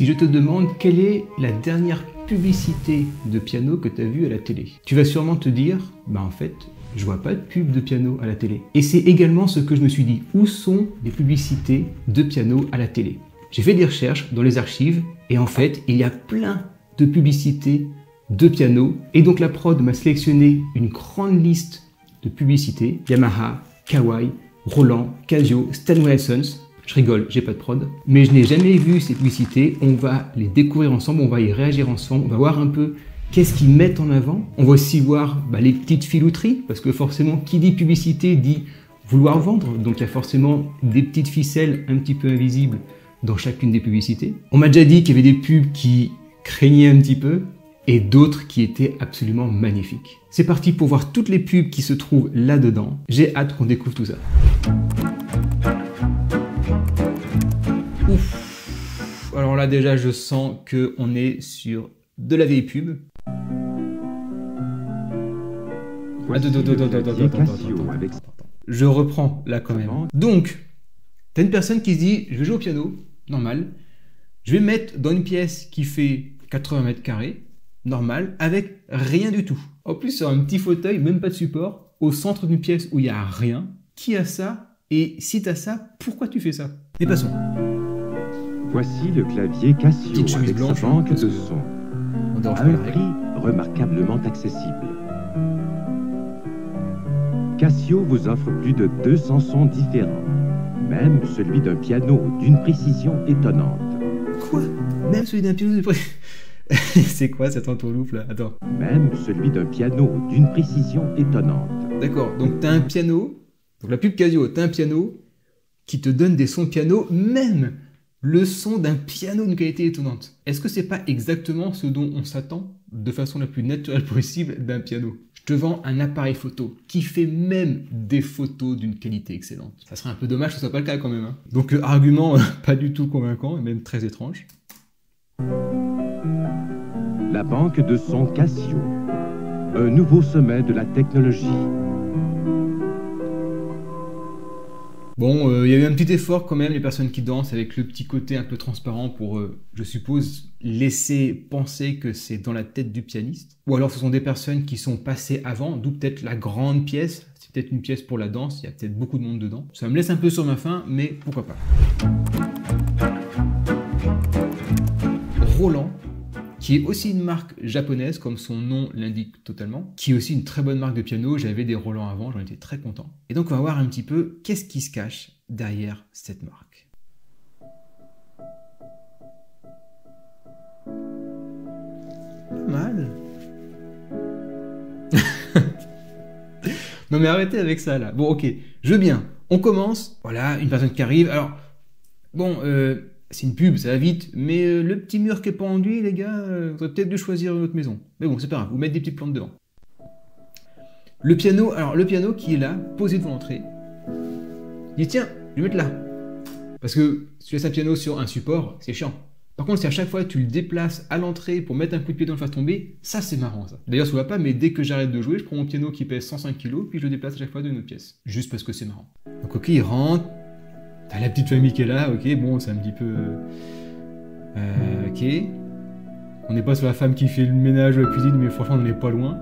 Si je te demande quelle est la dernière publicité de piano que tu as vue à la télé, tu vas sûrement te dire, bah en fait, je vois pas de pub de piano à la télé. Et c'est également ce que je me suis dit. Où sont les publicités de piano à la télé? J'ai fait des recherches dans les archives et en fait, il y a plein de publicités de piano. Et donc la prod m'a sélectionné une grande liste de publicités. Yamaha, Kawai, Roland, Casio, Stanley Sons. Je rigole, j'ai pas de prod. Mais je n'ai jamais vu ces publicités. On va les découvrir ensemble, on va y réagir ensemble. On va voir un peu qu'est-ce qu'ils mettent en avant. On va aussi voir les petites filouteries. Parce que forcément, qui dit publicité dit vouloir vendre. Donc il y a forcément des petites ficelles un petit peu invisibles dans chacune des publicités. On m'a déjà dit qu'il y avait des pubs qui craignaient un petit peu et d'autres qui étaient absolument magnifiques. C'est parti pour voir toutes les pubs qui se trouvent là-dedans. J'ai hâte qu'on découvre tout ça. Ouf. Alors là déjà je sens qu'on est sur de la vieille pub. Je reprends là quand même. Donc, t'as une personne qui se dit je vais jouer au piano, normal. Je vais me mettre dans une pièce qui fait 80 mètres carrés, normal, avec rien du tout. En plus, sur un petit fauteuil, même pas de support, au centre d'une pièce où il n'y a rien. Qui a ça? Et si tu as ça, pourquoi tu fais ça? Et passons. Voici le clavier Casio avec sa banque de son. À un prix remarquablement accessible. Casio vous offre plus de 200 sons différents. Même celui d'un piano d'une précision étonnante. Quoi? Même celui d'un piano d'une précision... C'est quoi cette entourloupe là? Attends. Même celui d'un piano d'une précision étonnante. D'accord, donc t'as un piano, donc la pub Casio, t'as un piano qui te donne des sons de piano, même le son d'un piano d'une qualité étonnante. Est-ce que c'est pas exactement ce dont on s'attend de façon la plus naturelle possible d'un piano? Je te vends un appareil photo qui fait même des photos d'une qualité excellente. Ça serait un peu dommage que ce soit pas le cas quand même. Hein. Donc argument pas du tout convaincant et même très étrange. La banque de son Casio. Un nouveau sommet de la technologie. Bon, il y a eu un petit effort quand même, les personnes qui dansent, avec le petit côté un peu transparent pour, je suppose, laisser penser que c'est dans la tête du pianiste. Ou alors ce sont des personnes qui sont passées avant, d'où peut-être la grande pièce. C'est peut-être une pièce pour la danse, il y a peut-être beaucoup de monde dedans. Ça me laisse un peu sur ma faim, mais pourquoi pas. Roland, qui est aussi une marque japonaise, comme son nom l'indique totalement, qui est aussi une très bonne marque de piano. J'avais des Roland avant, j'en étais très content. Et donc on va voir un petit peu qu'est-ce qui se cache derrière cette marque. Pas mal. Non mais arrêtez avec ça là. Bon ok, je veux bien. On commence. Voilà, une personne qui arrive. Alors, bon... c'est une pub, ça va vite, mais le petit mur qui est pas enduit, les gars, vous aurez peut-être dû choisir une autre maison. Mais bon, c'est pas grave, vous mettez des petites plantes devant. Le piano, alors le piano qui est là, posé devant l'entrée, il dit tiens, je vais mettre là. Parce que si tu laisses un piano sur un support, c'est chiant. Par contre, si à chaque fois tu le déplaces à l'entrée pour mettre un coup de pied dans le faire tomber, ça c'est marrant ça. D'ailleurs, ça ne va pas, mais dès que j'arrête de jouer, je prends mon piano qui pèse 105 kg, puis je le déplace à chaque fois d'une autre pièce. Juste parce que c'est marrant. Donc ok, il rentre. T'as la petite famille qui est là, ok, bon, c'est un petit peu... ok. On n'est pas sur la femme qui fait le ménage ou la cuisine, mais franchement, on n'est pas loin.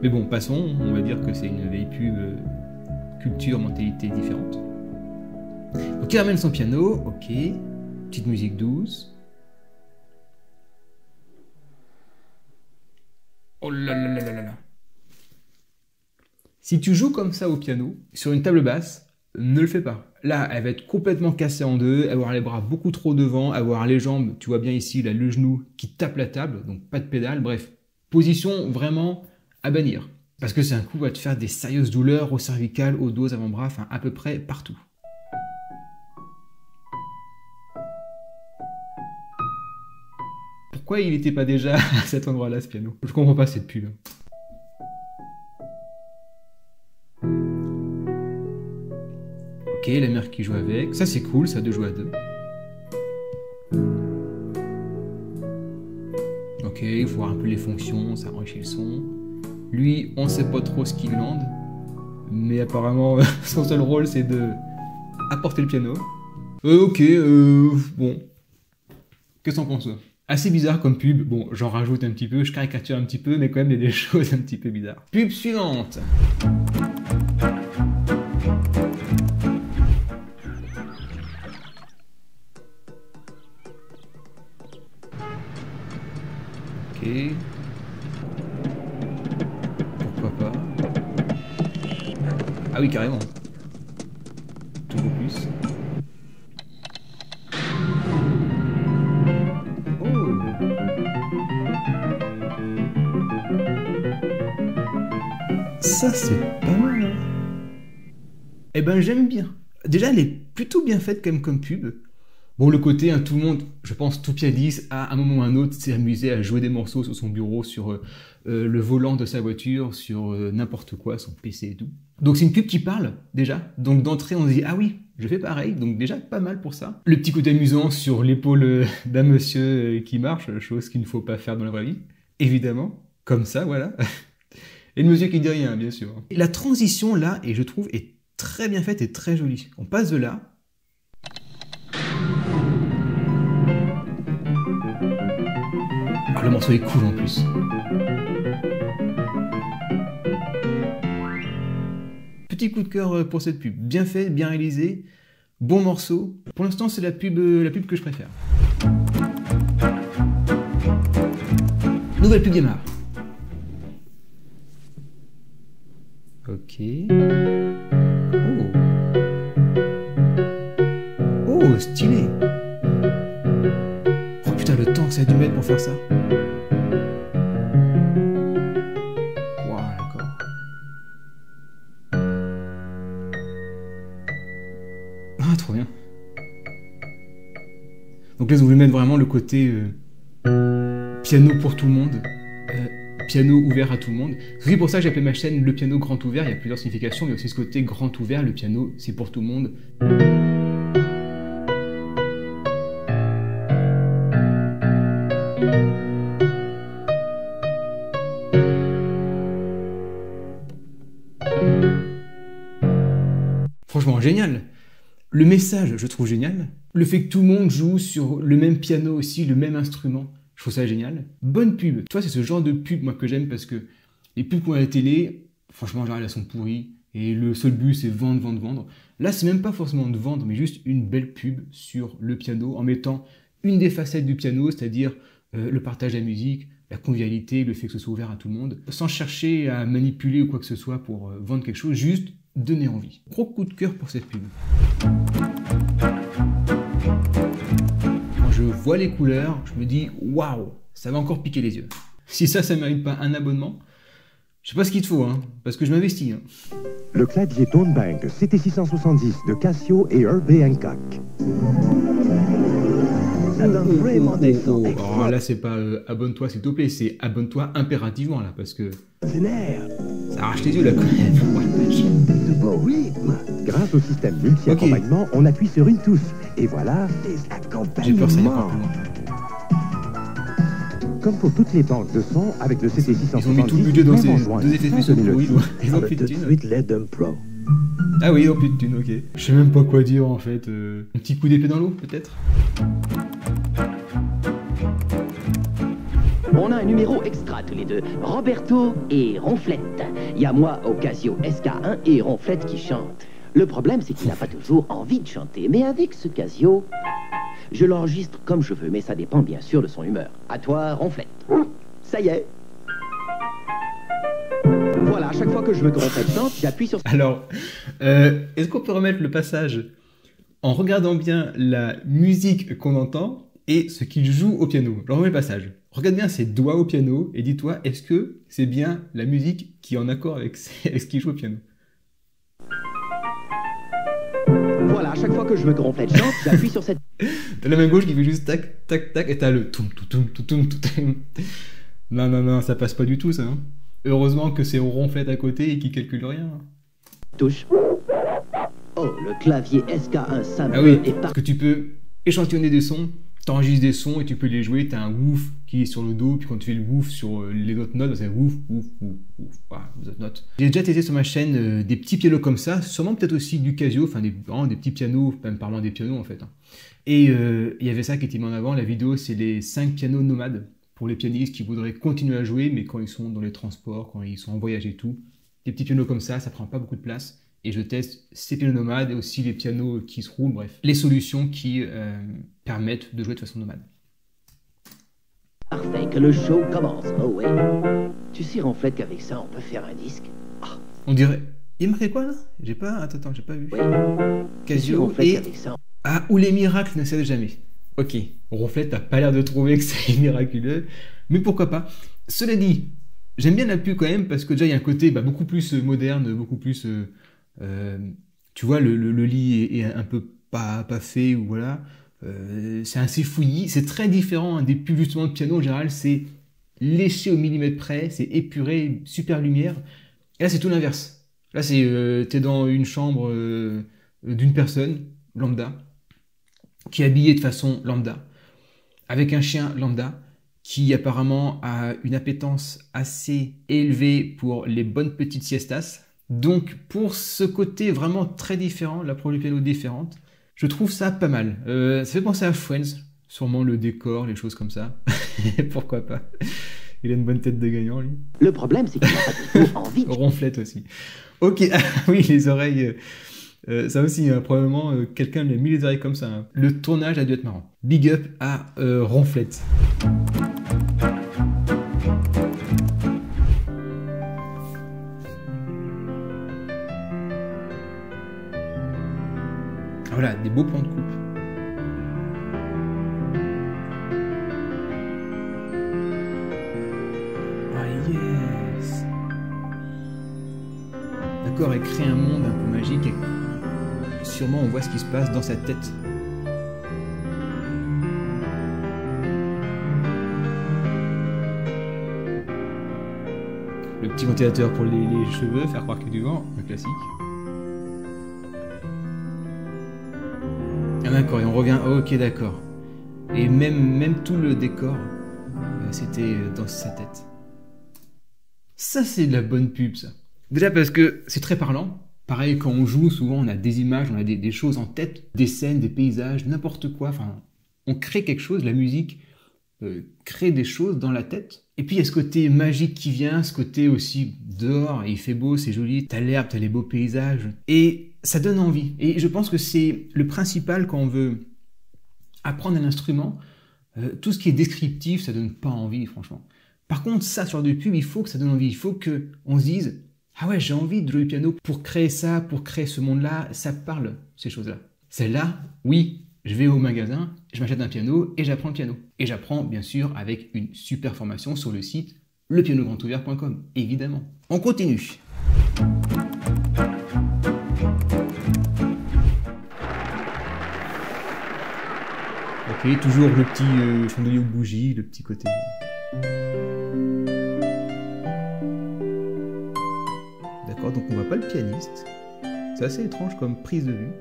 Mais bon, passons, on va dire que c'est une vieille pub, culture, mentalité différente. Donc il ramène son piano, ok. Petite musique douce. Oh là là là là là. Si tu joues comme ça au piano, sur une table basse, ne le fais pas. Là, elle va être complètement cassée en deux, avoir les bras beaucoup trop devant, avoir les jambes, tu vois bien ici, là, le genou qui tape la table, donc pas de pédale, bref. Position vraiment à bannir. Parce que c'est un coup va te faire des sérieuses douleurs au cervical, au dos, aux avant-bras, enfin à peu près partout. Pourquoi il n'était pas déjà à cet endroit-là, ce piano? Je comprends pas cette pub. Ok, la mère qui joue avec. Ça, c'est cool, ça, de jouer à deux. Ok, il faut voir un peu les fonctions, ça enrichit le son. Lui, on sait pas trop ce qu'il glande. Mais apparemment, son seul rôle, c'est de apporter le piano. Ok, bon. Qu'est-ce que t'en penses, toi? Assez bizarre comme pub. Bon, j'en rajoute un petit peu, je caricature un petit peu, mais quand même, il y a des choses un petit peu bizarres. Pub suivante. Ok. Pourquoi pas? Ah oui, carrément. Toujours plus. Oh. Ça, c'est pas mal. Eh ben, j'aime bien. Déjà, elle est plutôt bien faite quand même comme pub. Bon, le côté, hein, tout le monde, je pense, tout pianiste, à un moment ou un autre, s'est amusé à jouer des morceaux sur son bureau, sur le volant de sa voiture, sur n'importe quoi, son PC et tout. Donc c'est une pub qui parle, déjà. Donc d'entrée, on se dit, ah oui, je fais pareil, donc déjà pas mal pour ça. Le petit côté amusant sur l'épaule d'un monsieur qui marche, chose qu'il ne faut pas faire dans la vraie vie, évidemment, comme ça, voilà. Et le monsieur qui dit rien, bien sûr. Et la transition, là, et je trouve, est très bien faite et très jolie. On passe de là. Ah, le morceau est cool en plus. Petit coup de cœur pour cette pub. Bien fait, bien réalisé, bon morceau. Pour l'instant, c'est la pub que je préfère. Nouvelle pub Yamaha. Ok. Oh. Oh, stylé. Oh putain, le temps que ça a dû mettre pour faire ça. Ah, trop bien. Donc là, ils ont voulu mettre vraiment le côté piano pour tout le monde, piano ouvert à tout le monde. C'est aussi pour ça que j'ai appelé ma chaîne Le Piano Grand Ouvert. Il y a plusieurs significations, mais aussi ce côté grand ouvert. Le piano, c'est pour tout le monde. Franchement, génial. Le message, je trouve génial. Le fait que tout le monde joue sur le même piano aussi, le même instrument, je trouve ça génial. Bonne pub. Tu vois, c'est ce genre de pub, moi, que j'aime parce que les pubs qu'on a à la télé, franchement, en général, elles sont pourries. Et le seul but, c'est vendre, vendre, vendre. Là, c'est même pas forcément de vendre, mais juste une belle pub sur le piano en mettant une des facettes du piano, c'est-à-dire le partage de la musique, la convivialité, le fait que ce soit ouvert à tout le monde, sans chercher à manipuler ou quoi que ce soit pour vendre quelque chose, juste donner envie. Gros coup de cœur pour cette pub. Quand je vois les couleurs, je me dis waouh, ça va encore piquer les yeux. Si ça mérite pas un abonnement, je sais pas ce qu'il te faut, hein, parce que je m'investis. Hein. Le clavier Tone Bank CT670 de Casio et Herbie Hancock. Ça donne vraiment des sons. Alors là, c'est pas abonne-toi s'il te plaît, c'est abonne-toi impérativement là, parce que ça arrache les yeux là quand même. Ouais, de beau rythme. Grâce au système multi-accompagnement, on appuie sur une touche et voilà des accompagnements. J'ai peur ça y est pas plus loin. Comme pour toutes les banques de son, avec le CT670, ils ont mis tout le budget dans ces deux effets spéciaux. Oui, ils ont plus de thunes. Ah oui, ils ont plus de thunes, ok. Je sais même pas quoi dire en fait. Un petit coup d'épée dans l'eau, peut-être. On a un numéro extra tous les deux, Roberto et Ronflette. Il y a moi au Casio SK1 et Ronflette qui chante. Le problème, c'est qu'il n'a pas toujours envie de chanter. Mais avec ce Casio, je l'enregistre comme je veux, mais ça dépend bien sûr de son humeur. À toi, Ronflette. Ça y est. Voilà, à chaque fois que je veux que Ronflette chante, j'appuie sur... Alors, est-ce qu'on peut remettre le passage en regardant bien la musique qu'on entend et ce qu'il joue au piano? Alors, remets le passage. Regarde bien ses doigts au piano et dis-toi, est-ce que c'est bien la musique qui est en accord avec ce qu'il joue au piano? Voilà, à chaque fois que je veux que Ronflette chante, j'appuie sur cette... T'as la main gauche qui fait juste tac, tac, tac, et t'as le toum, toum, toum, toum, toum. Non, non, non, ça passe pas du tout, ça. Hein. Heureusement que c'est Ronflette à côté et qu'il calcule rien. Touche. Oh, le clavier SK1 simple ah oui, et parce que tu peux échantillonner des sons t'enregistres des sons et tu peux les jouer, t'as un woof qui est sur le dos, puis quand tu fais le woof sur les autres notes, c'est woof, woof, woof, woof, voilà, les autres notes. J'ai déjà testé sur ma chaîne des petits pianos comme ça, sûrement peut-être aussi du Casio, enfin des petits pianos, même parlant des pianos en fait. Hein. Et il y avait ça qui était mis en avant, la vidéo, c'est les 5 pianos nomades, pour les pianistes qui voudraient continuer à jouer, mais quand ils sont dans les transports, quand ils sont en voyage et tout. Des petits pianos comme ça prend pas beaucoup de place. Et je teste ces pianos nomades et aussi les pianos qui se roulent, bref. Les solutions qui permettent de jouer de façon nomade. Parfait, que le show commence. Oh ouais. Tu sais, Ronflette, qu'avec ça, on peut faire un disque. Oh. On dirait... Il marquait quoi, là? J'ai pas... Attends, j'ai pas vu. Oui. Casio et... Ça... Ah, ou les miracles ne cessent jamais. Ok. Ronflette, t'as pas l'air de trouver que c'est miraculeux. Mais pourquoi pas. Cela dit, j'aime bien la pub quand même, parce que déjà, il y a un côté beaucoup plus moderne, beaucoup plus... tu vois, le lit est un peu pas fait, ou voilà. C'est assez fouillis. C'est très différent des pubs justement de piano. En général, c'est léché au millimètre près, c'est épuré, super lumière. Et là, c'est tout l'inverse. Là, c'est t'es dans une chambre d'une personne lambda, qui est habillée de façon lambda, avec un chien lambda, qui apparemment a une appétence assez élevée pour les bonnes petites siestas. Donc, pour ce côté vraiment très différent, l'approche du piano différente, je trouve ça pas mal. Ça fait penser à Friends, sûrement le décor, les choses comme ça. Pourquoi pas. Il a une bonne tête de gagnant, lui. Le problème, c'est qu'il n'a pas du tout envie. Ronflette aussi. Ok, oui, les oreilles... ça aussi, probablement, quelqu'un lui a mis les oreilles comme ça. Hein. Le tournage a dû être marrant. Big up à Ronflette. Voilà, des beaux plans de coupe. Ah yes. D'accord, elle crée un monde un peu magique et sûrement on voit ce qui se passe dans sa tête. Le petit ventilateur pour les cheveux, faire croire qu'il y a du vent, le classique. Ah d'accord, et on revient, oh, ok d'accord. Et même tout le décor, c'était dans sa tête. Ça c'est de la bonne pub ça. Déjà parce que c'est très parlant. Pareil, quand on joue, souvent on a des images, on a des choses en tête, des scènes, des paysages, n'importe quoi. Enfin, on crée quelque chose, la musique crée des choses dans la tête. Et puis il y a ce côté magique qui vient, ce côté aussi dehors, et il fait beau, c'est joli, t'as l'herbe, t'as les beaux paysages. Et ça donne envie. Et je pense que c'est le principal quand on veut apprendre un instrument. Tout ce qui est descriptif, ça donne pas envie, franchement. Par contre, ça, sur du pub, il faut que ça donne envie. Il faut qu'on se dise, ah ouais, j'ai envie de jouer du piano pour créer ça, pour créer ce monde-là. Ça parle, ces choses-là. Celle-là, oui, je vais au magasin, je m'achète un piano et j'apprends le piano. Et j'apprends, bien sûr, avec une super formation sur le site lepianograndouvert.com, évidemment. On continue. Ok, toujours le petit chandelier aux bougies, le petit côté... D'accord, donc on voit pas le pianiste. C'est assez étrange comme prise de vue.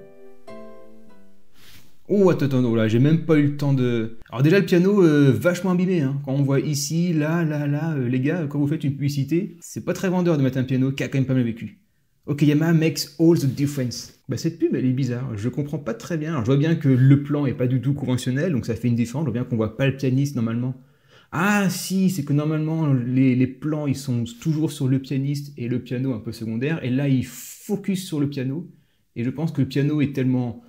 Oh, attends, là, j'ai même pas eu le temps de... Alors déjà, le piano, vachement abîmé, hein. Quand on voit ici, là, les gars, quand vous faites une publicité, c'est pas très vendeur de mettre un piano qui a quand même pas mal vécu. Ok, Yamaha makes all the difference. Bah cette pub, elle est bizarre, je comprends pas très bien. Alors je vois bien que le plan est pas du tout conventionnel, donc ça fait une différence. Je vois bien qu'on voit pas le pianiste normalement. Ah si, c'est que normalement les plans ils sont toujours sur le pianiste et le piano un peu secondaire. Et là ils focus sur le piano. Et je pense que le piano est tellement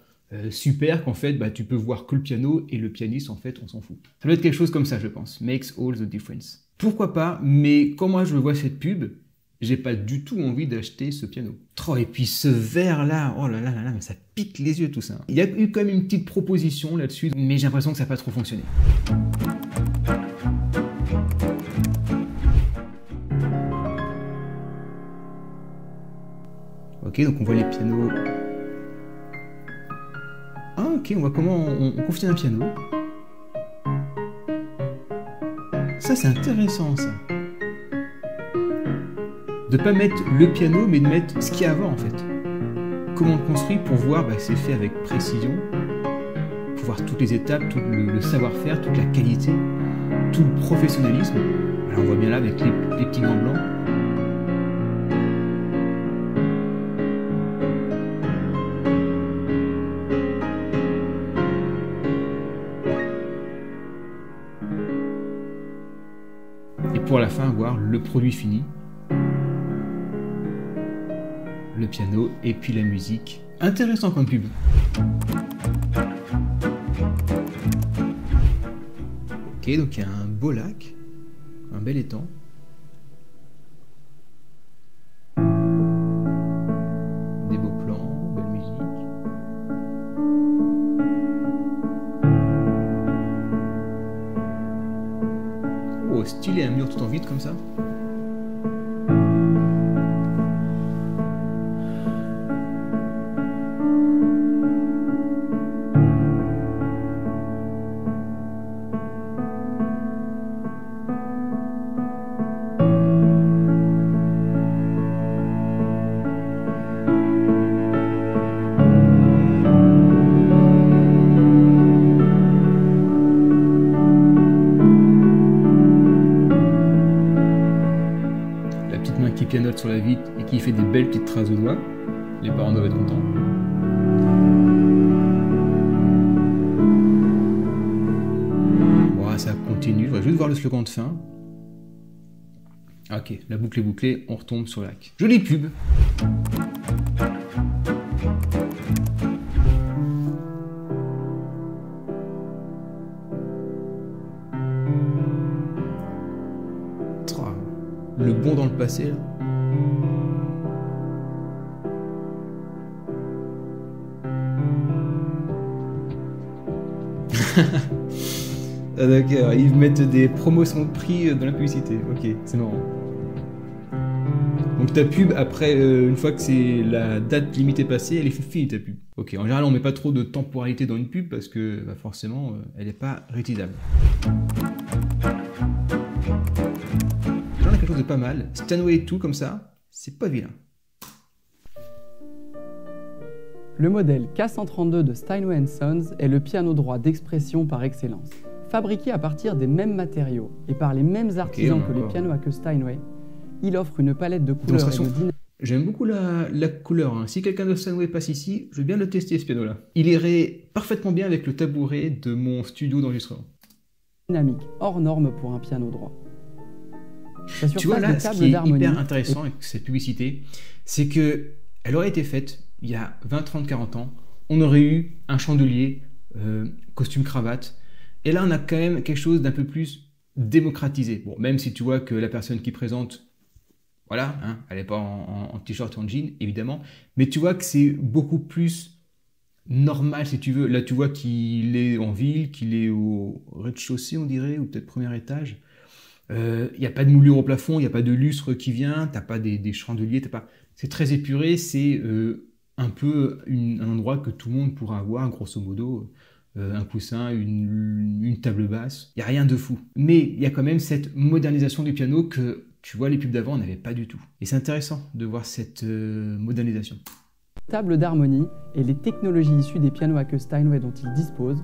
super qu'en fait tu peux voir que le piano et le pianiste en fait on s'en fout. Ça doit être quelque chose comme ça je pense. Makes all the difference. Pourquoi pas, mais quand moi je vois cette pub, j'ai pas du tout envie d'acheter ce piano. Oh, et puis ce verre là, oh là là là, mais ça pique les yeux tout ça. Il y a eu quand même une petite proposition là-dessus, mais j'ai l'impression que ça n'a pas trop fonctionné. Ok, donc on voit les pianos. Ah ok, on voit comment on confie un piano. Ça c'est intéressant ça. De pas mettre le piano, mais de mettre ce qu'il y a avant en fait. Comment on le construit pour voir, c'est fait avec précision, voir toutes les étapes, tout le savoir-faire, toute la qualité, tout le professionnalisme. Alors on voit bien là avec les petits gants blancs. Et pour la fin, voir le produit fini. Le piano et puis la musique. Intéressant comme pub. Ok, donc il y a un beau lac, un bel étang. Des beaux plans, belle musique. Oh, stylé, un mur tout en vide comme ça. Qui pianote sur la vitre et qui fait des belles petites traces de doigts. Les parents doivent être contents. Bon, ça continue. Je voudrais juste voir le slogan de fin. Ok, la boucle est bouclée, on retombe sur le lac. Jolie pub. Le bond dans le passé, là. Ah, d'accord, ils mettent des promotions de prix dans la publicité. Ok, c'est marrant. Donc ta pub, après, une fois que c'est la date limitée passée, elle est finie ta pub. Ok, en général, on met pas trop de temporalité dans une pub parce que bah, forcément, elle n'est pas réutilisable. Quelque chose de pas mal. Steinway et tout comme ça, c'est pas vilain. Le modèle K132 de Steinway & Sons est le piano droit d'expression par excellence. Fabriqué à partir des mêmes matériaux et par les mêmes artisans que les pianos à queue Steinway, il offre une palette de couleurs et de dynamique. J'aime beaucoup la couleur. Hein. Si quelqu'un de Steinway passe ici, je veux bien le tester ce piano-là. Il irait parfaitement bien avec le tabouret de mon studio d'enregistrement. Dynamique hors norme pour un piano droit. Tu vois là, ce qui est hyper intéressant avec cette publicité, c'est que elle aurait été faite il y a 20, 30, 40 ans. On aurait eu un chandelier, costume cravate. Et là, on a quand même quelque chose d'un peu plus démocratisé. Bon, même si tu vois que la personne qui présente, voilà, hein, elle n'est pas en t-shirt ou en jean, évidemment. Mais tu vois que c'est beaucoup plus normal, si tu veux. Là, tu vois qu'il est en ville, qu'il est au rez-de-chaussée, on dirait, ou peut-être premier étage. Il n'y a pas de moulure au plafond, il n'y a pas de lustre qui vient, tu n'as pas des chandeliers, c'est très épuré, c'est un peu un endroit que tout le monde pourra avoir, grosso modo, un coussin, une table basse, il n'y a rien de fou. Mais il y a quand même cette modernisation du piano que, tu vois, les pubs d'avant n'avaient pas du tout. Et c'est intéressant de voir cette modernisation. Table d'harmonie et les technologies issues des pianos à queue Steinway dont il dispose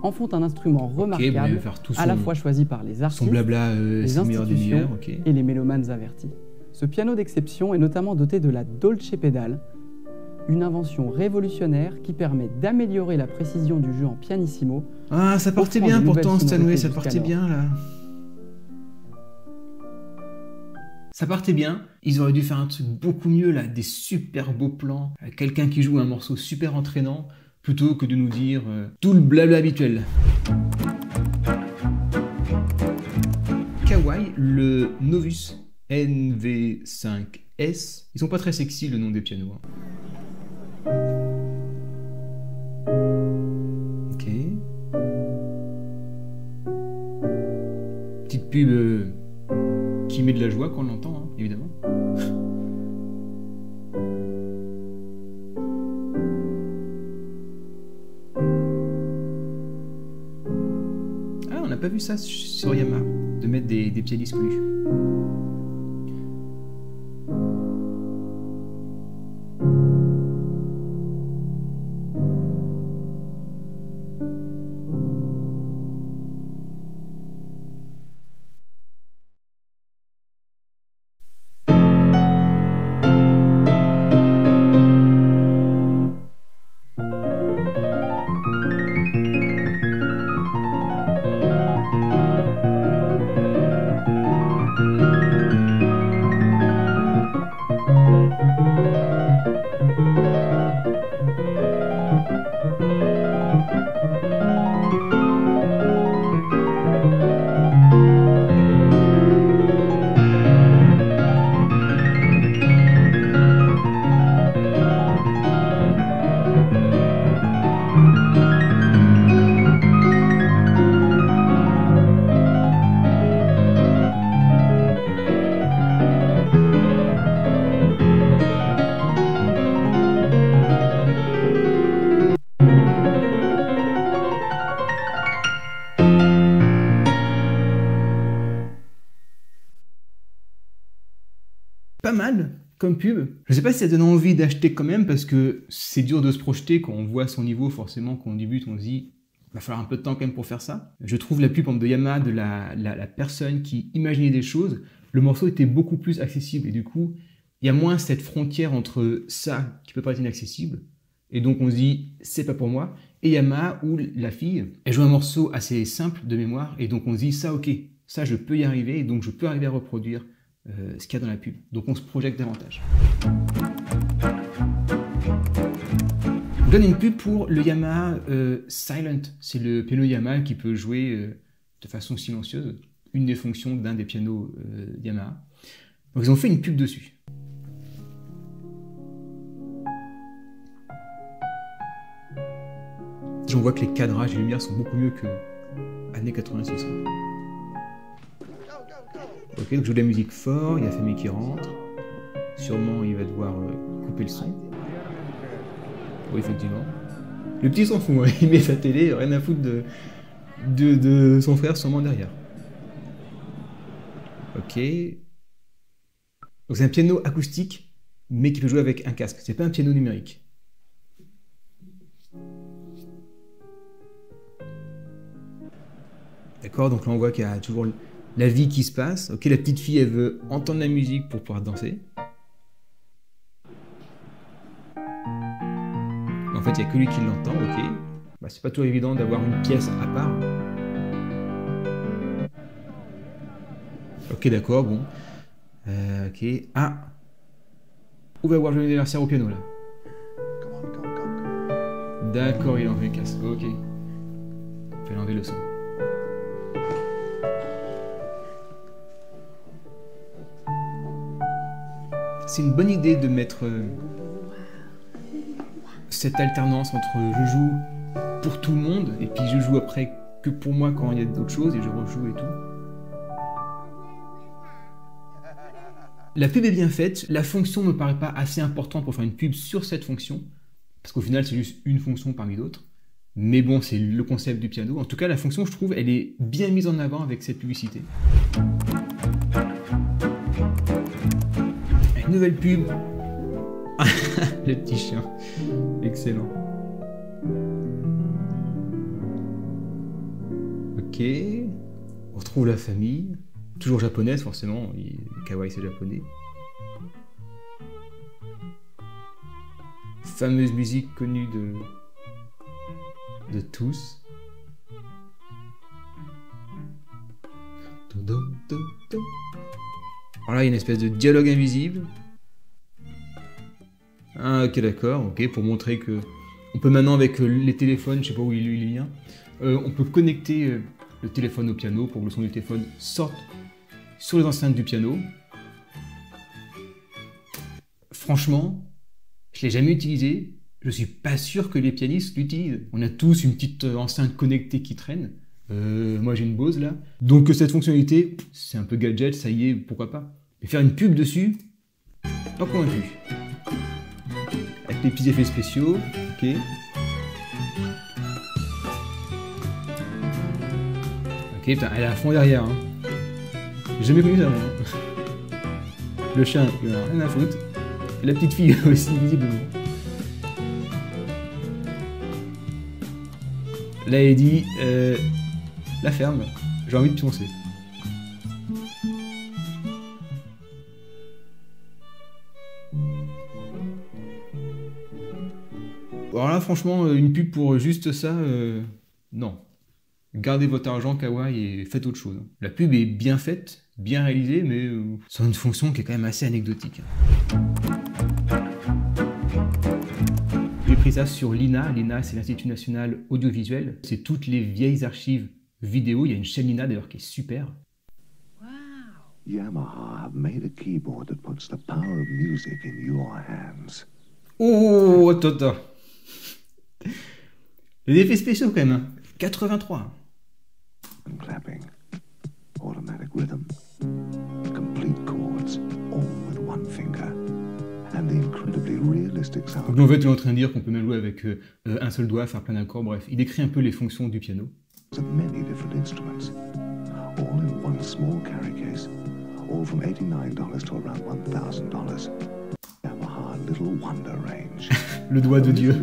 en font un instrument remarquable, à la fois choisi par les artistes, les institutions et les mélomanes avertis. Ce piano d'exception est notamment doté de la Dolce Pedal, une invention révolutionnaire qui permet d'améliorer la précision du jeu en pianissimo. Ah, ça partait bien pourtant, Steinway, ça partait bien là. Ça partait bien, ils auraient dû faire un truc beaucoup mieux là, des super beaux plans, quelqu'un qui joue un morceau super entraînant, plutôt que de nous dire tout le blabla habituel. Kawai, le Novus NV5S, ils sont pas très sexy le nom des pianos. Hein. Ok. Petite pub qui met de la joie quand on l'entend, hein, évidemment. Ah, on n'a pas vu ça sur Yamaha, de mettre des pianistes connus. mal comme pub. Je sais pas si ça donne envie d'acheter quand même, parce que c'est dur de se projeter quand on voit son niveau, forcément, quand on débute, on se dit, il va falloir un peu de temps quand même pour faire ça. Je trouve la pub de Yamaha de la personne qui imaginait des choses, le morceau était beaucoup plus accessible, et du coup, il y a moins cette frontière entre ça qui peut paraître inaccessible, et donc on se dit, c'est pas pour moi, et Yamaha où la fille, elle joue un morceau assez simple de mémoire, et donc on se dit, ça ok, ça je peux y arriver, et donc je peux arriver à reproduire ce qu'il y a dans la pub. Donc on se projette davantage. Je donne une pub pour le Yamaha Silent. C'est le piano Yamaha qui peut jouer de façon silencieuse, une des fonctions d'un des pianos Yamaha. Donc ils ont fait une pub dessus. On voit que les cadrages et les lumières sont beaucoup mieux que années 86. Ok, donc je joue de la musique fort, il y a Famille qui rentre. Sûrement, il va devoir couper le son. Oui, effectivement. Le petit s'en fout, hein. Il met sa télé, rien à foutre de son frère sûrement derrière. Ok. Donc c'est un piano acoustique, mais qui peut jouer avec un casque. C'est pas un piano numérique. D'accord, donc là on voit qu'il y a toujours la vie qui se passe. Ok, la petite fille, elle veut entendre la musique pour pouvoir danser. En fait, il n'y a que lui qui l'entend, ok. Bah, c'est pas toujours évident d'avoir une pièce à part. Ok, d'accord, bon. Ok, ah. Où va voir le anniversaire au piano, là? D'accord, il a enlevé le casque, ok. Il fallait enlever le son. C'est une bonne idée de mettre cette alternance entre je joue pour tout le monde et puis je joue après que pour moi quand il y a d'autres choses et je rejoue et tout. La pub est bien faite, la fonction ne me paraît pas assez importante pour faire une pub sur cette fonction, parce qu'au final c'est juste une fonction parmi d'autres, mais bon c'est le concept du piano. En tout cas la fonction je trouve elle est bien mise en avant avec cette publicité. Nouvelle pub. Le petit chien. Excellent. Ok. On retrouve la famille. Toujours japonaise, forcément. Kawaii, c'est japonais. Fameuse musique connue de tous. Alors là, il y a une espèce de dialogue invisible. Ah, ok, d'accord, ok, pour montrer que on peut maintenant avec les téléphones, je sais pas où il est le lien, on peut connecter le téléphone au piano pour que le son du téléphone sorte sur les enceintes du piano. Franchement, je l'ai jamais utilisé, je suis pas sûr que les pianistes l'utilisent. On a tous une petite enceinte connectée qui traîne. Moi j'ai une Bose là, donc cette fonctionnalité, c'est un peu gadget, ça y est, pourquoi pas. Mais faire une pub dessus, pas convaincu. Avec les petits effets spéciaux, ok. Ok, putain, elle est à fond derrière. Hein. J'ai jamais connu ça, moi. Le chien, il en a rien à foutre. Et la petite fille aussi, visiblement. Là, elle dit, la ferme, j'ai envie de pioncer. Alors là, franchement, une pub pour juste ça, non. Gardez votre argent, Kawaii, et faites autre chose. La pub est bien faite, bien réalisée, mais c'est une fonction qui est quand même assez anecdotique. J'ai pris ça sur l'INA. L'INA, c'est l'Institut National Audiovisuel. C'est toutes les vieilles archives vidéo. Il y a une chaîne INA d'ailleurs qui est super. Wow. Yamaha have made a keyboard that puts the power of music in your hands. Oh, attends. Les effets spéciaux quand même. Hein. 83. And clapping, automatic rhythm, complete chords, all with one finger, and the incredibly realistic sound. Donc en fait, il est en train de dire qu'on peut même jouer avec un seul doigt, faire plein d'accords. Bref, il décrit un peu les fonctions du piano. Of many different instruments, all in one small carry case, all from $89 to around $1,000. Yamaha Little Wonder Range. Le doigt de Dieu.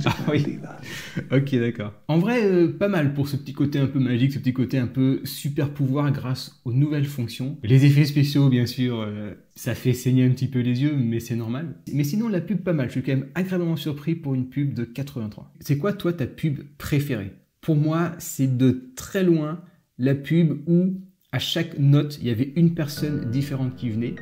Ah oui. Ok, d'accord. En vrai, pas mal pour ce petit côté un peu magique, ce petit côté un peu super pouvoir grâce aux nouvelles fonctions. Les effets spéciaux, bien sûr, ça fait saigner un petit peu les yeux, mais c'est normal. Mais sinon, la pub, pas mal. Je suis quand même agréablement surpris pour une pub de 83. C'est quoi, toi, ta pub préférée? Pour moi, c'est de très loin la pub où, à chaque note, il y avait une personne différente qui venait.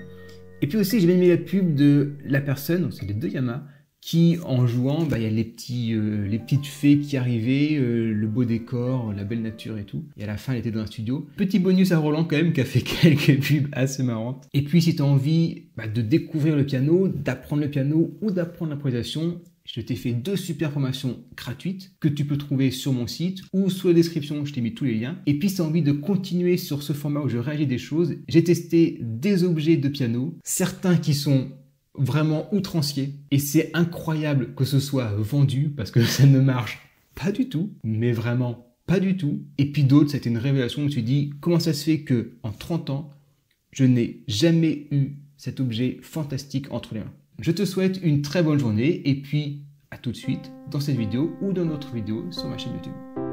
Et puis aussi, j'ai bien aimé la pub de la personne, c'est les deux Yamaha, qui, en jouant, il y a les petites fées qui arrivaient, le beau décor, la belle nature et tout. Et à la fin, elle était dans un studio. Petit bonus à Roland quand même, qui a fait quelques pubs assez marrantes. Et puis, si tu as envie de découvrir le piano, d'apprendre le piano ou d'apprendre l'improvisation, je t'ai fait 2 super formations gratuites que tu peux trouver sur mon site ou sous la description, je t'ai mis tous les liens. Et puis, si tu as envie de continuer sur ce format où je réagis des choses, j'ai testé des objets de piano, certains qui sont vraiment outranciers. Et c'est incroyable que ce soit vendu parce que ça ne marche pas du tout, mais vraiment pas du tout. Et puis d'autres, c'était une révélation où tu te dis comment ça se fait que en 30 ans, je n'ai jamais eu cet objet fantastique entre les mains. Je te souhaite une très bonne journée et puis à tout de suite dans cette vidéo ou dans notre vidéo sur ma chaîne YouTube.